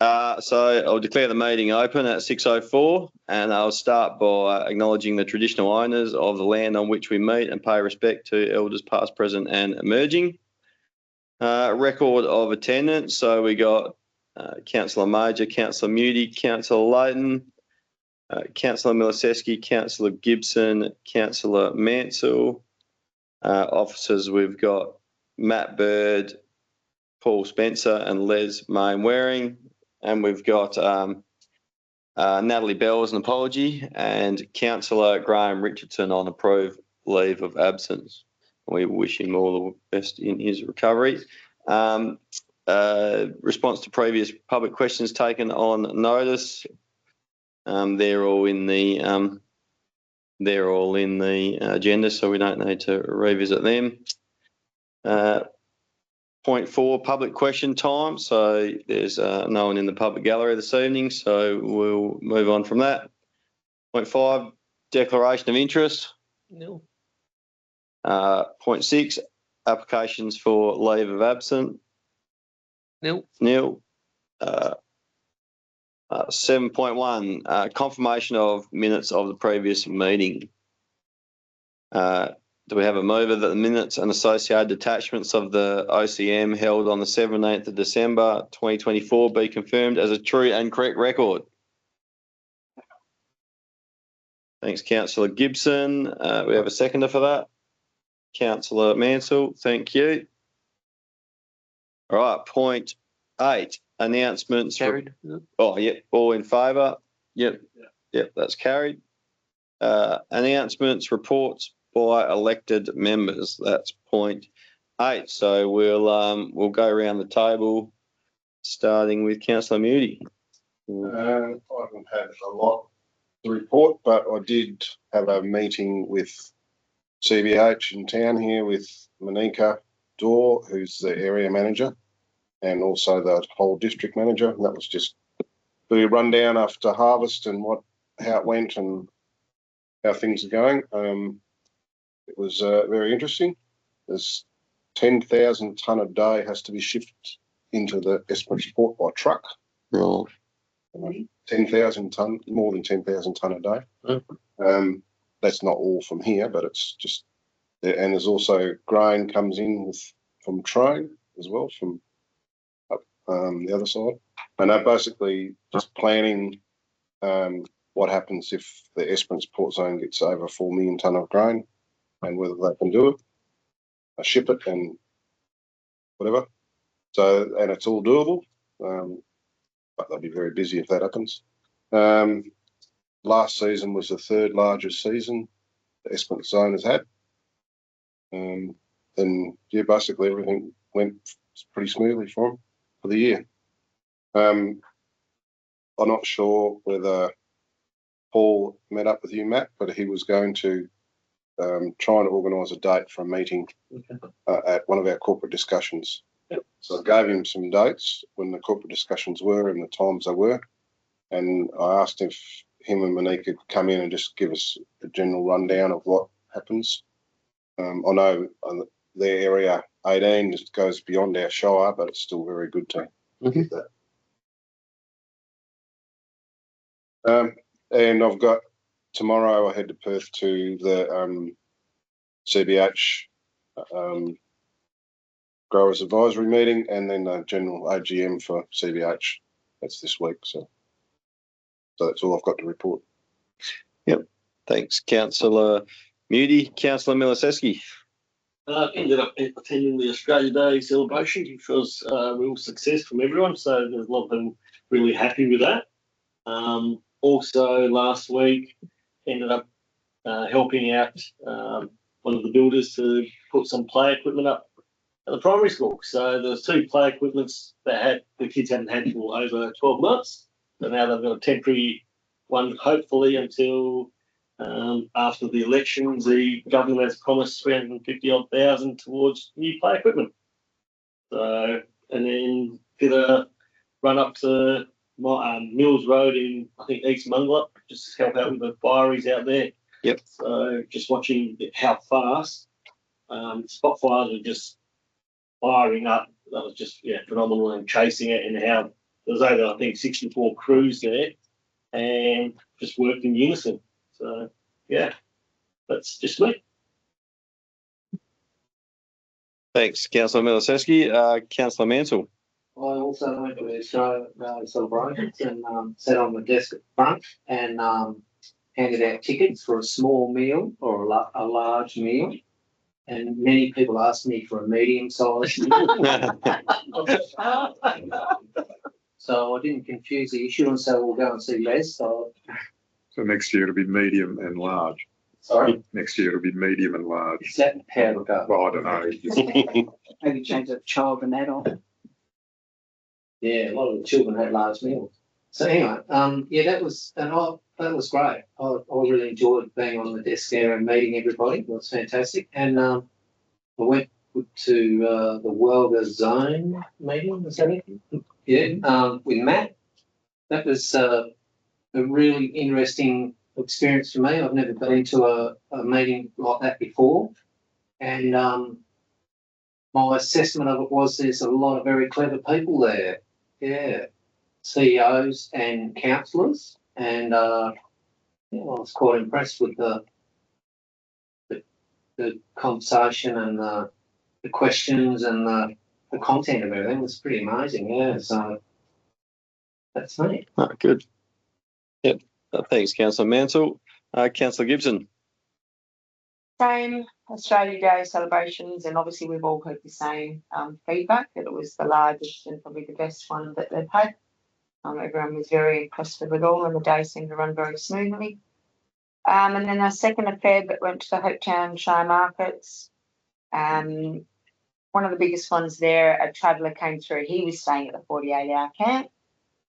So I'll declare the meeting open at 6:04, and I'll start by acknowledging the traditional owners of the land on which we meet and pay respect to elders past, present and emerging. Record of attendance. So we got Councillor Major, Councillor Mudie, Councillor Layton, Councillor Miliseski, Councillor Gibson, Councillor Mansell. Officers, we've got Matt Bird, Paul Spencer and Les Main-Waring. And we've got Natalie Bell as an apology and Councillor Graham Richardson on approved leave of absence. We wish him all the best in his recovery. Response to previous public questions taken on notice. They're all in the agenda, so we don't need to revisit them. Point 4, public question time. So there's no one in the public gallery this evening, so we'll move on from that. Point 5, declaration of interest. Nil. Point 6, applications for leave of absence. Nil. 7.1, confirmation of minutes of the previous meeting. Do we have a mover that the minutes and associated attachments of the OCM held on the 17th of December 2024 be confirmed as a true and correct record? Thanks, Councillor Gibson. We have a seconder for that. Councillor Mansell, thank you. All right, point 8, announcements. Carried. Oh, yep, all in favour. Yep, that's carried. Announcements, reports by elected members. That's point 8. So we'll go around the table, starting with Councillor Mudie. I haven't had a lot to report, but I did have a meeting with CBH in town here with Monika Dorr, who's the area manager, and also the whole district manager. And that was just the rundown after harvest and how it went and how things are going. It was very interesting. There's 10,000 tonne a day has to be shipped into the Esperance port by truck. Right. 10,000 tonne, more than 10,000 tonne a day. That's not all from here, but it's just, and there's also grain comes in from train as well from up the other side. And they're basically just planning what happens if the Esperance port zone gets over 4 million tonne of grain, and whether they can do it, ship it and whatever. So, and it's all doable, but they'll be very busy if that happens. Last season was the 3rd largest season the Esperance zone has had. And yeah, basically everything went pretty smoothly for the year. I'm not sure whether Paul met up with you, Matt, but he was going to try and organise a date for a meeting at one of our corporate discussions. Yep. So I gave him some dates when the corporate discussions were and the times they were, and I asked if him and Monika could come in and just give us a general rundown of what happens. I know their area 18 just goes beyond our shire, but it's still very good to get that. And I've got tomorrow I head to Perth to the CBH Growers Advisory meeting, and then the general AGM for CBH. That's this week. So that's all I've got to report. Yep. Thanks, Councillor Mudie. Councillor Miliseski. Ended up attending the Australia Day celebration, which was a real success from everyone. So there's a lot of them really happy with that. Also last week ended up helping out one of the builders to put some play equipment up at the primary school. So there's 2 play equipments that the kids hadn't had for over 12 months. So now they've got a temporary one, hopefully until after the elections. The government has promised 350,000 towards new play equipment. So, and then did a run up to Mills Road in, I think, East Mungla, just to help out with the fireys out there. Yep. So just watching how fast spot fires are just firing up. That was just phenomenal, and chasing it, and how There's over, I think, 64 crews there, and just worked in unison. So yeah, that's just me. Thanks, Councillor Miloseski. Councillor Mansell. I also went to the Shire celebrations and sat on the desk at the front and handed out tickets for a small meal or a large meal. And many people asked me for a medium-sized meal. So I didn't confuse the issue and say we'll go and see Les. So next year it'll be medium and large. sorry, Next year it'll be medium and large. is that how it'll go? Well, I don't know. Maybe change a child and adult. Yeah, a lot of the children had large meals. So anyway, yeah, that was great. I really enjoyed being on the desk there and meeting everybody. It was fantastic. And I went to the Welder Zone meeting. Was that it? Yeah, with Matt. That was a really interesting experience for me. I've never been to a meeting like that before, and my assessment of it was there's a lot of very clever people there. Yeah, CEOs and councillors, and yeah, I was quite impressed with the conversation and the questions and the content of everything. It was pretty amazing. Yeah, so that's me. Oh, good. Yep. Thanks, Councillor Mansell. Councillor Gibson. Same Australia Day celebrations, and obviously we've all heard the same feedback that it was the largest and probably the best one that they've had. Everyone was very impressed with it all, and the day seemed to run very smoothly. And then our second affair that went to the Hopetown Shire markets. One of the biggest ones there, a traveller came through. He was staying at the 48-hour camp,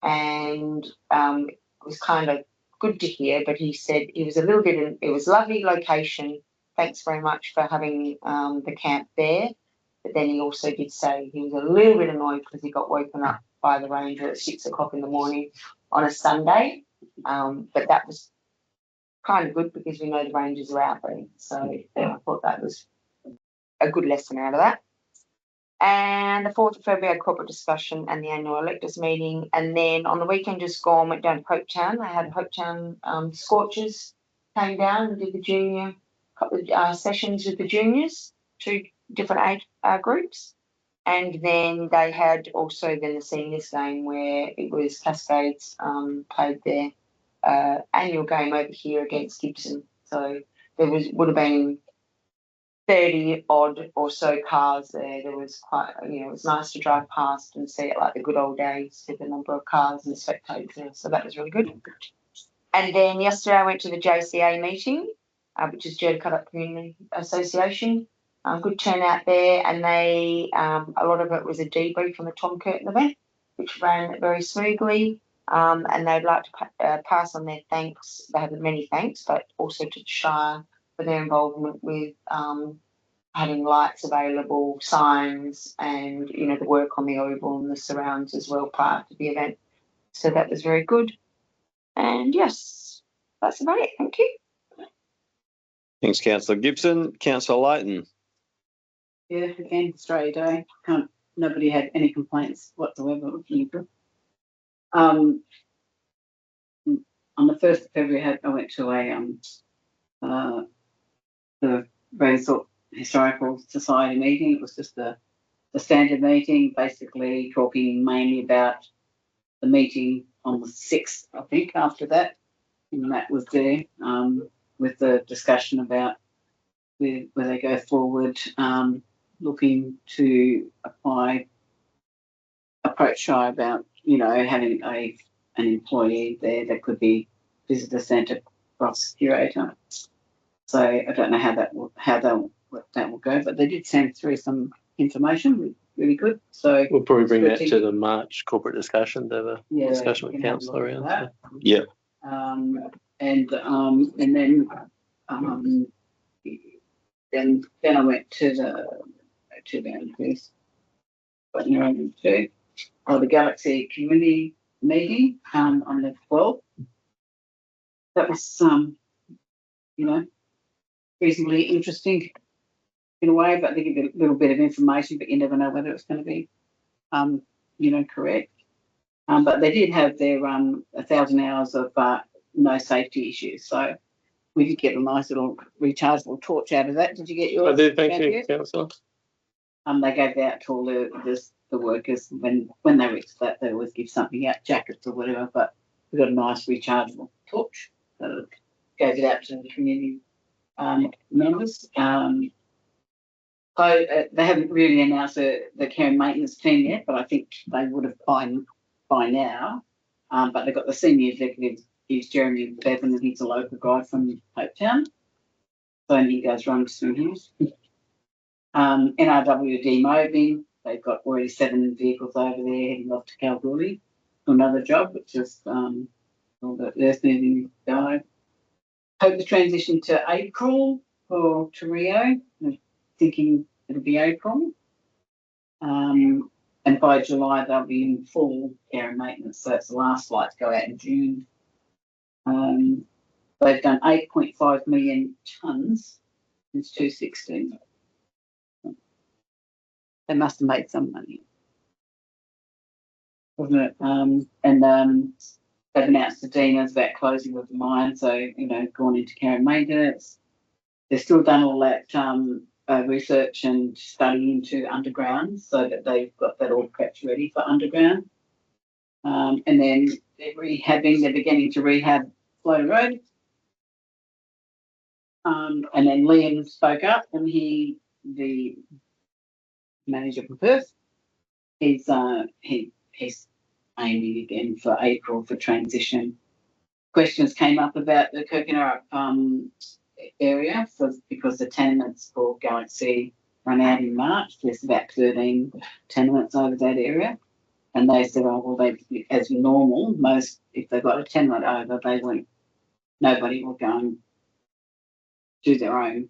and it was kind of good to hear. But he said he was a little bit. It was a lovely location. Thanks very much for having the camp there. But then he also did say he was a little bit annoyed because he got woken up by the ranger at 6 o'clock in the morning on a Sunday. But that was kind of good because we know the rangers are out there. So I thought that was a good lesson out of that. And the 4th of February, had corporate discussion and the annual electors meeting. And then on the weekend just gone, went down to Hopetown. They had Hopetown Scorchers came down and did the couple of sessions with the juniors, 2 different age groups. And then they had also then the seniors game where it was Cascades played their annual game over here against Gibson. So there would have been 30 odd or so cars there. There was quite, it was nice to drive past and see it like the good old days with the number of cars and spectators there. So that was really good. And then yesterday I went to the JCA meeting, which is Jed Cut Up Community Association. Good turnout there, and they a lot of it was a debrief from the Tom Curtin event, which ran very smoothly. And they'd like to pass on their thanks. They have many thanks, but also to the Shire for their involvement with having lights available, signs, and the work on the oval and the surrounds as well prior to the event. So that was very good. And yes, that's about it. Thank you. Thanks, Councillor Gibson. Councillor Layton. Yeah, again, Australia Day. Nobody had any complaints whatsoever. It was really good. On the 1st of February, I went to the Ravensthorpe Historical Society meeting. It was just the standard meeting, basically talking mainly about the meeting on the 6th, I think, after that. And Matt was there with the discussion about where they go forward, looking to approach Shire about, having an employee there that could be visitor centre cross curator. So I don't know how that will go, but they did send through some information, really good. So we'll probably bring that to the March corporate discussion, to have a discussion with council around that. Yeah. And then I went to the Galaxy Community meeting on the 12th. That was reasonably interesting in a way, but they give you a little bit of information, but you never know whether it's going to be correct. But they did have their 1,000 hours of no safety issues. So we did get a nice little rechargeable torch out of that. Did you get yours? I do, thank you, Matthew? councillor. They gave that out to all the workers when they reached that. They always give something out, jackets or whatever. But we got a nice rechargeable torch. So gave it out to the community members. So they haven't really announced the care and maintenance team yet, but I think they would have by now. But they've got the senior executive, is Jeremy Bevan, and he's a local guy from Hopetown. So he goes runs through his. NRWD Mobbing, they've got already 7 vehicles over there heading off to Kalgoorlie for another job, which is all the earth moving guy. Hope the transition to April for Rio. Thinking it'll be April. And by July they'll be in full care and maintenance. So it's the last flight to go out in June. They've done 8.5 million tonnes since 2016. They must have made some money. Wasn't it? They've announced the Dinas about closing of the mine, so gone into care and maintenance. They've still done all that research and study into underground, so that they've got that all prepped ready for underground. And then they're beginning to rehab Flow Road. And then Liam spoke up, and the manager from Perth, he's aiming again for April for transition. Questions came up about the Kirkinara area because the tenements for Galaxy run out in March. There's about 13 tenements over that area. And they said, as normal, if they've got a tenement over, nobody will go and do their own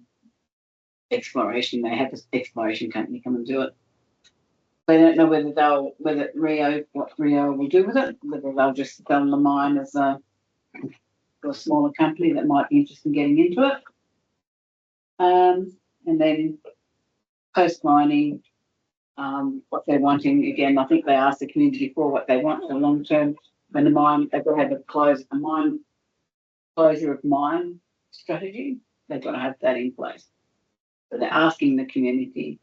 exploration. They have an exploration company come and do it. They don't know what Rio will do with it, whether they'll just sell the mine as a smaller company that might be interested in getting into it. And then post-mining, what they're wanting, again, I think they asked the community for what they want for the long term. When the mine, they've got to have a closure of mine strategy. They've got to have that in place. So they're asking the community,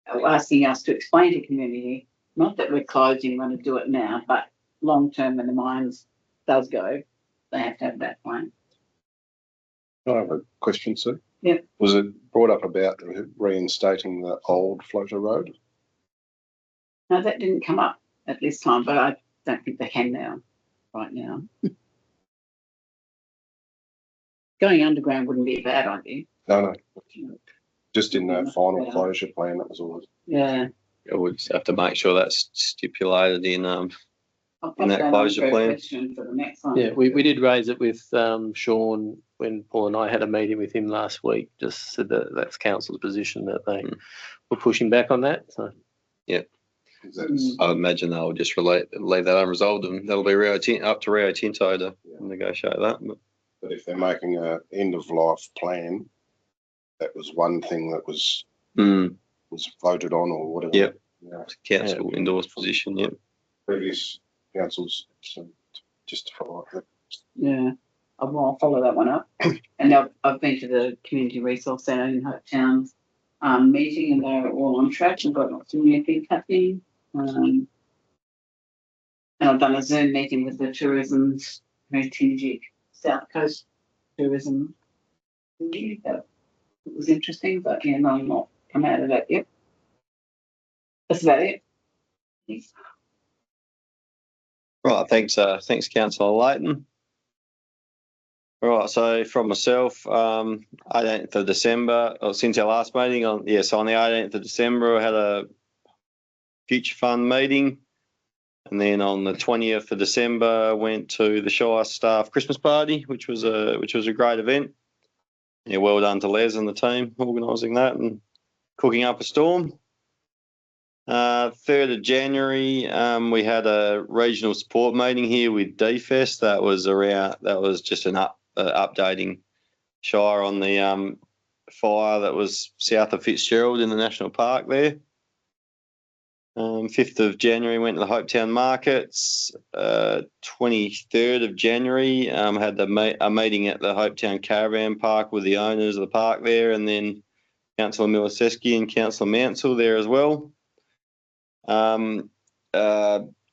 asking us to explain to the community, not that we're closing, we're going to do it now, but long term when the mines does go, they have to have that plan. I have a question, Sue. Yeah. Was it brought up about reinstating the old floater road? No, that didn't come up at this time, but I don't think they can now, right now. Going underground wouldn't be a bad idea. No. Just in that final closure plan, that was all. Yeah. We just have to make sure that's stipulated in I'll in that closure plan. For the next one. Yeah, we did raise it with Sean when Paul and I had a meeting with him last week. Just said that that's council's position that they were pushing back on that. So yeah, I imagine they'll just leave that unresolved, and that'll be up to Rio Tinto to negotiate that. But if they're making a end of life plan, that was one thing that was voted on or whatever. Yep. Yeah. Council endorsed position. Yep. Previous councils just follow that. Yeah, I'll follow that one up. And I've been to the Community Resource Centre in Hopetown meeting, and they're all on track and got lots of new things happening. And I've done a Zoom meeting with the tourism, Tingik South Coast Tourism. That was interesting, but I'm not come out of that yet. That's about it. Thanks. Right, thanks, Councillor Layton. All right, so from myself, 18th of December, or since our last meeting, on the 18th of December, I had a Future Fund meeting, and then on the 20th of December, I went to the Shire staff Christmas party, which was a great event. Yeah, well done to Les and the team organising that and cooking up a storm. 3rd of January, we had a regional support meeting here with DFest. That was just an updating Shire on the fire that was south of Fitzgerald in the national park there. 5th of January went to the Hopetown markets. 23rd of January had a meeting at the Hopetown Caravan Park with the owners of the park there, and then Councillor Miliseski and Councillor Mansell there as well.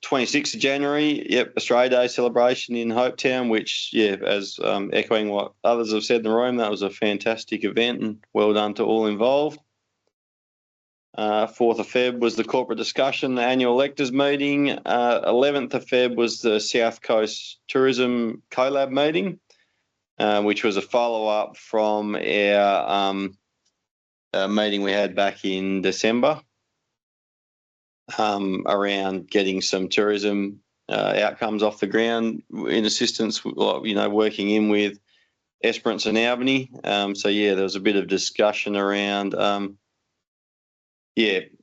26th of January, yep, Australia Day celebration in Hopetown, which, yeah, as echoing what others have said in the room, that was a fantastic event and well done to all involved. 4th of Feb was the corporate discussion, the annual electors meeting. 11th of Feb was the South Coast Tourism Collab meeting, which was a follow-up from our meeting we had back in December around getting some tourism outcomes off the ground in assistance, working in with Esperance and Albany. So, yeah, there was a bit of discussion around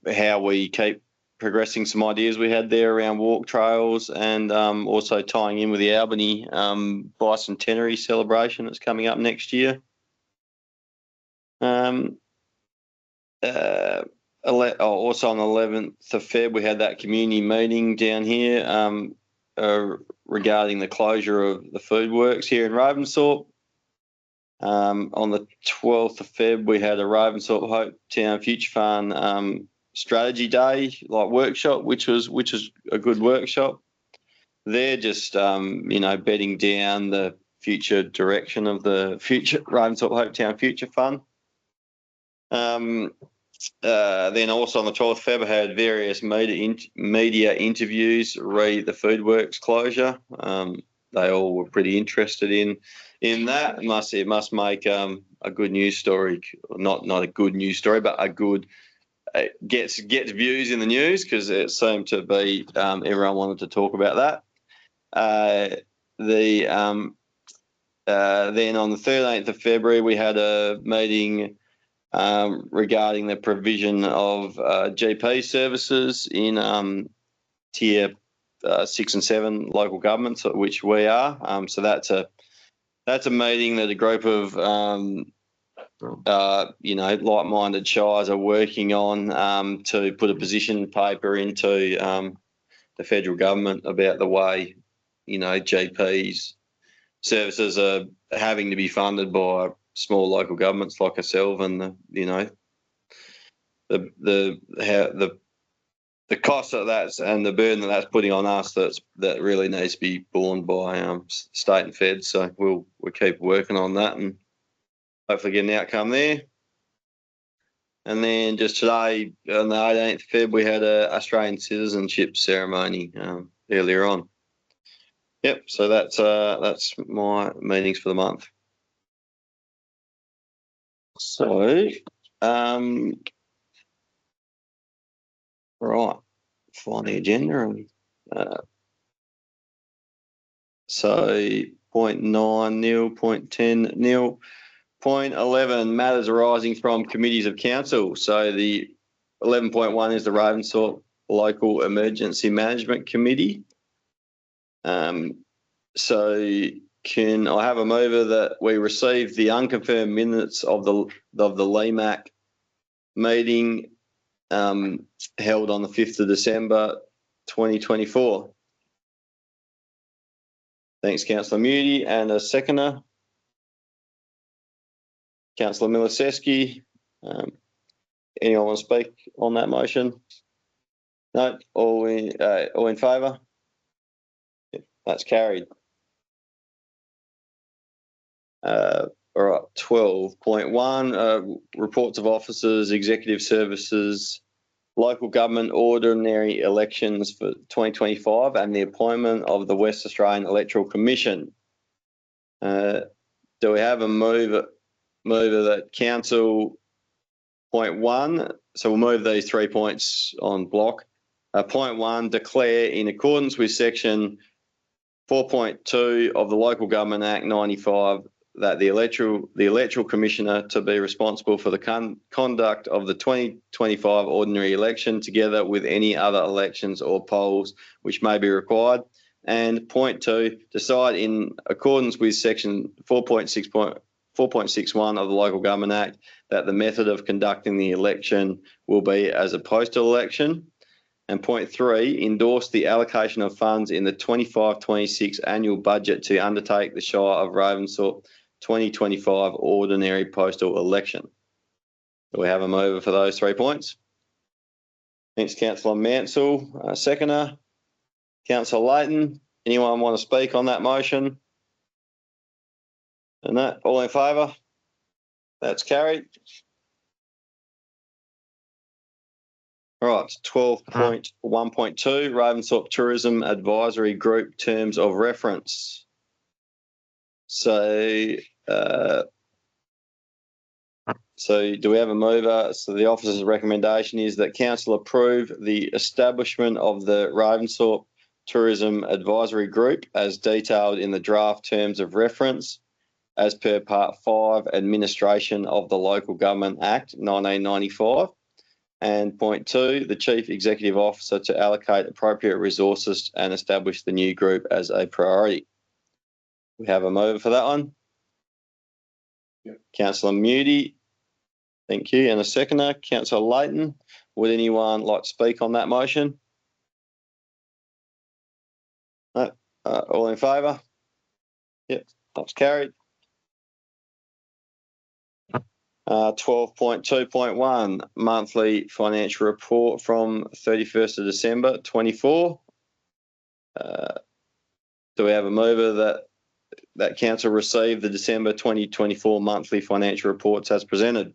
how we keep progressing some ideas we had there around walk trails, and also tying in with the Albany bicentenary celebration that's coming up next year. Also on the 11th of Feb, we had that community meeting down here regarding the closure of the food works here in Ravensthorpe. On the 12th of Feb, we had a Ravensthorpe Hopetown Future Fund strategy day, workshop, which was a good workshop. They're just bedding down the future direction of the future Ravensthorpe Hopetown Future Fund. Then also on the 12th of Feb, I had various media interviews re the food works closure. They all were pretty interested in that. It must make a good news story, not a good news story, but a good gets views in the news, because it seemed to be everyone wanted to talk about that. Then on the 13th of February, we had a meeting regarding the provision of GP services in tier 6 and 7 local governments, which we are. So that's a meeting that a group of like-minded shires are working on to put a position paper into the federal government about the way GPs services are having to be funded by small local governments like ourselves, and the cost of that and the burden that's putting on us that really needs to be borne by state and feds. So we'll keep working on that and hopefully get an outcome there. And then just today, on the 18th of Feb, we had a Australian citizenship ceremony earlier on. Yep. So that's my meetings for the month. So, right, find the agenda. So, point 9 nil, point 10 nil, point 11 matters arising from committees of council. So the 11.1 is the Ravensthorpe Local Emergency Management Committee. So can I have a mover that we receive the unconfirmed minutes of the LEMAC meeting held on the 5th of December 2024? Thanks, Councillor Moody. And a seconder, Councillor Miliseski. Anyone want to speak on that motion? No, all in favour? Yep, that's carried. All right, 12.1, reports of officers, executive services, local government ordinary elections for 2025 and the appointment of the West Australian Electoral Commission. Do we have a mover that council point 1? So we'll move these 3 points on block. Point 1, declare in accordance with section 4.2 of the Local Government Act 95 that the electoral commissioner to be responsible for the conduct of the 2025 ordinary election, together with any other elections or polls which may be required. And point 2, decide in accordance with section 4.61 of the Local Government Act that the method of conducting the election will be as a postal election. And point 3, endorse the allocation of funds in the 25-26 annual budget to undertake the Shire of Ravensthorpe 2025 ordinary postal election. Do we have a mover for those 3 points? Thanks, Councillor Mansell. Seconder, Councillor Layton. Anyone want to speak on that motion? And that, all in favour? That's carried. All right, 12.1.2, Ravensthorpe Tourism Advisory Group Terms of Reference. So do we have a mover? So the officer's recommendation is that council approve the establishment of the Ravensthorpe Tourism Advisory Group as detailed in the draft terms of reference as per Part 5, Administration of the Local Government Act 1995. And point 2, the Chief Executive Officer to allocate appropriate resources and establish the new group as a priority. We have a mover for that one. Yep. Councillor Moody. Thank you. And a seconder, Councillor Layton. Would anyone like to speak on that motion? No. All in favour? Yep, that's carried. 12.2.1, monthly financial report from 31st of December 24. Do we have a mover that council receive the December 2024 monthly financial reports as presented?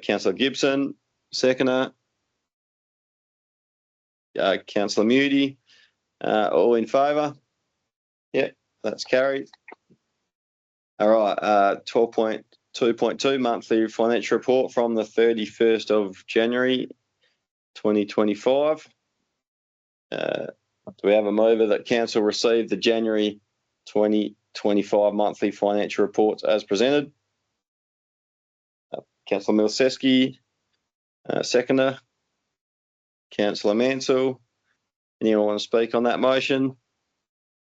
Councillor Gibson, seconder. Councillor Moody. All in favour? Yeah, that's carried. All right, 12.2.2 monthly financial report from the 31st of January 2025. Do we have a mover that council receive the January 2025 monthly financial reports as presented? Councillor Milseski, seconder. Councillor Mansell. Anyone want to speak on that motion?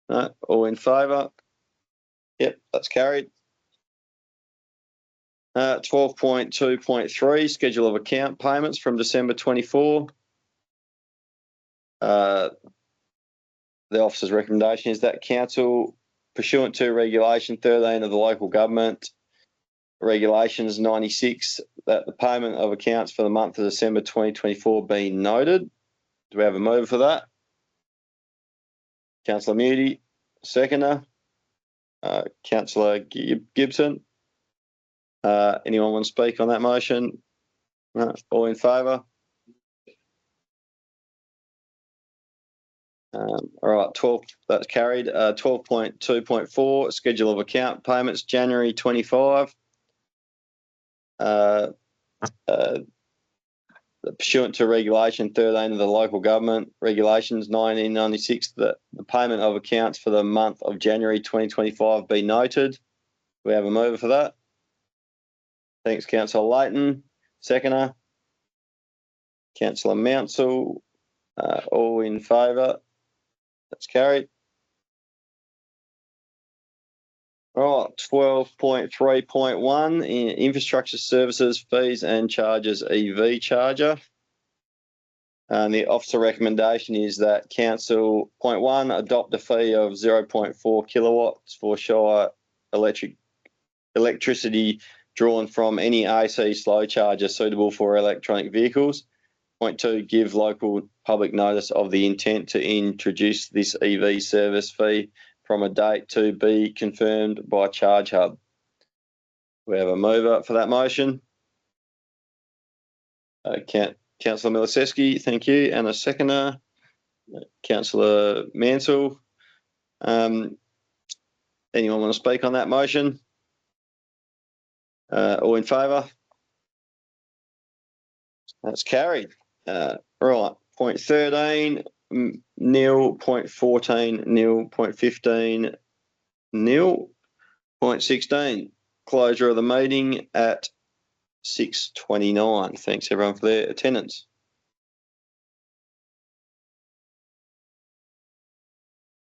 No, all in favour? Yep, that's carried. 12.2.3, schedule of account payments from December 24. The officer's recommendation is that council, pursuant to regulation 13 of the local government, regulations 96, that the payment of accounts for the month of December 2024 be noted. Do we have a mover for that? Councillor Moody, seconder. Councillor Gibson. Anyone want to speak on that motion? No, all in favour? All right, 12, that's carried. 12.2.4, schedule of account payments, January 25. Pursuant to regulation 13 of the local government, regulations 1996, that the payment of accounts for the month of January 2025 be noted. We have a mover for that. Thanks, Councillor Layton. Seconder. Councillor Mansell. All in favour? That's carried. All right, 12.3.1, infrastructure services, fees and charges, EV charger. And the officer recommendation is that council, point 1, adopt a fee of 0.4 kilowatts for Shire electricity drawn from any AC slow charger suitable for electronic vehicles. Point 2, give local public notice of the intent to introduce this EV service fee from a date to be confirmed by Charge Hub. We have a mover for that motion. Councillor Miliceski, thank you, and a seconder, Councillor Mansell. Anyone want to speak on that motion? All in favour? That's carried. Right, point 13, nil. Point 14, nil. Point 15, nil. Point 16, closure of the meeting at 6:29. Thanks everyone for their attendance.